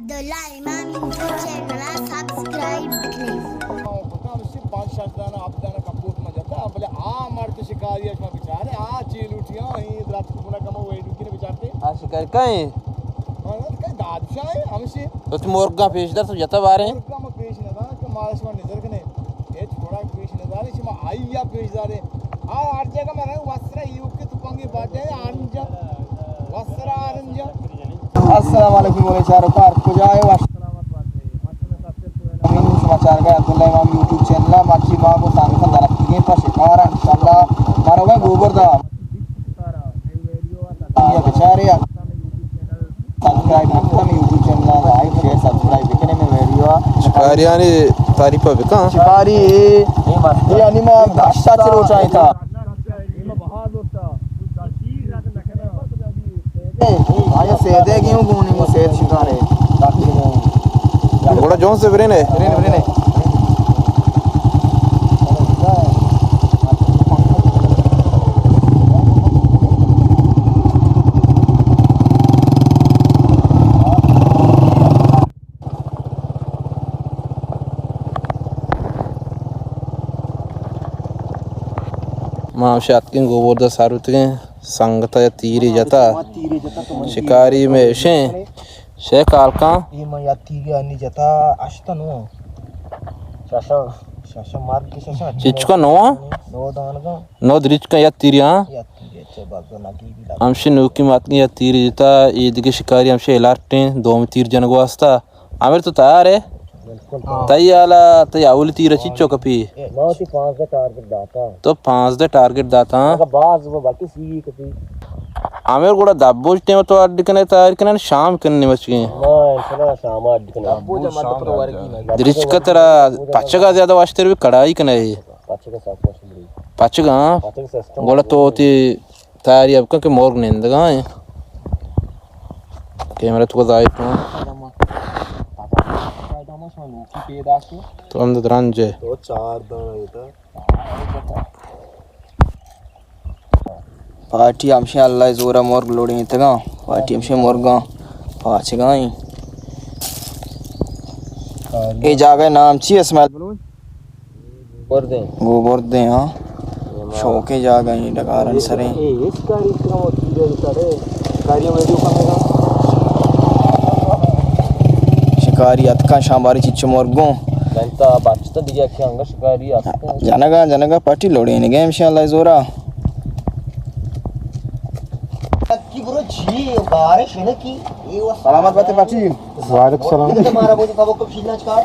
Abdullah Imam YouTube channel subscribe kरें. पता मुझसे 5-7 दाना आप दाना कपूत में जाता है बोले मार तो शिकारी है बेचारे चील उठिया ही रात को पूरा कम वही रुकी ने बेचारते शिकारी कहीं हां कहीं दादशाह है हमसे तो तुम मुर्गा पेशदार तो जता बारे मुर्गा में पेश न था कि मारस में नजर कने ये छोड़ा पेश न था इसमें आईया पेशदार है हर जगह में रहे वस्त्र युग के तुपंगी बाटे आंजा वस्त्र आंजा अस्सलाम वालेकुम बोले चारों कार को जाए समाचार का अब्दुल्ला इमाम YouTube चैनल माची मां को सांग का रखिए पर शिकार इंशाल्लाह मारा हुआ गोबर दा ये बेचारे सब्सक्राइब करना मैं YouTube channel like share subscribe करने में वीडियो शिकारी यानी तारीफ पे कहां शिकारी ये अनिमा भाषा से रोचाई था ये बहुत दोस्ता आया सेदे क्यों गोनी को सेद शिकारे बड़ा जोन से बरे ने माशात के गोबर दा सारुत के संगता या तीरी जाता शिकारी में शे कालका ये मैं या तीरी आनी जाता अष्टनो शाशा मार्ग के शाशा चिचका नो दान का नो दरिच का या तीरी हां या तीरी अच्छे बात ना की हमसे नुकी मात की या तीरी जाता ईद के शिकारी हमसे इलाटे दो में तीर जन को वास्ता आमिर तो तैयार है तैयाला तैयाउल तीर चिचो कपी बहुत ही 5 का टारगेट दाता तो 5 दा टारगेट दाता बाज वो बाकी सी कपी आमिर కూడా దబ్బోజ్ టైం తో అడ్డికనే తయారు కనే షామ్ కన్ని వచ్చి शाम अड्डकने दब्बो जमा तो वर की दृच का तेरा పచ్చగా ज्यादा वास्ते भी कड़ाई कने पाछे का साफ मछली పచ్చగా पाछे का सिस्टम गोला तो ती तैयारी अब के मोर्ग निंदगा कैमरा तो जाए तो हम दरांजे तो 4 दाना येता पार्टी हमसे अल्लाह जोरा मोर्ग लोडिंग इतगा पार्टी हमसे मोर्गा पाछे गाई ये जगह नाम ची स्मेल गोबर दे हां शौके जगह ही डकारन सरे ये शिकारी इतना तीरे सरे शिकारी वीडियो कमेगा शिकारी अतका शामारी चिच्चो मोर्गो जनता बचता दिया के अंग शिकारी जनगा पार्टी लोडिंग गेम इंशाल्लाह जोरा की गुरु जी बारिश है ना की ये सलामत बातें पाची वालेकुम सलाम तुम्हारा वो कब कब फिलना का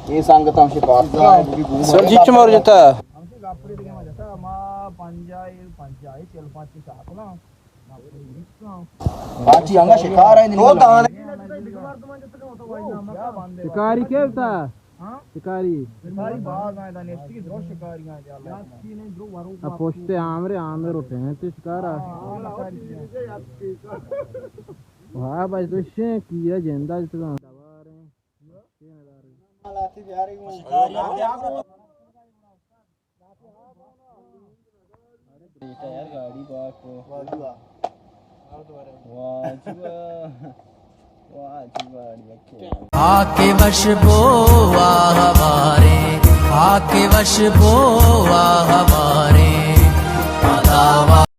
ये संगत हमसे बात सर जिच मोर जता हमसे गापरी दिखे में जता मा पंजाई चल पांच के साथ ना पाची अंगा शिकार है दो दान शिकारी केवता हां शिकारी बाग आए था नेक्स्ट की दो शिकारियां जाला की नहीं दो वारों अब पोछते आमरे उठे हैं तो शिकारा वाह भाई तो शे किया जिंदा जितना दबा रहे हैं लाती प्यारी शिकारियां बेटा यार गाड़ी बात आके वश बोआ हमारे आके वश बोआ हमारे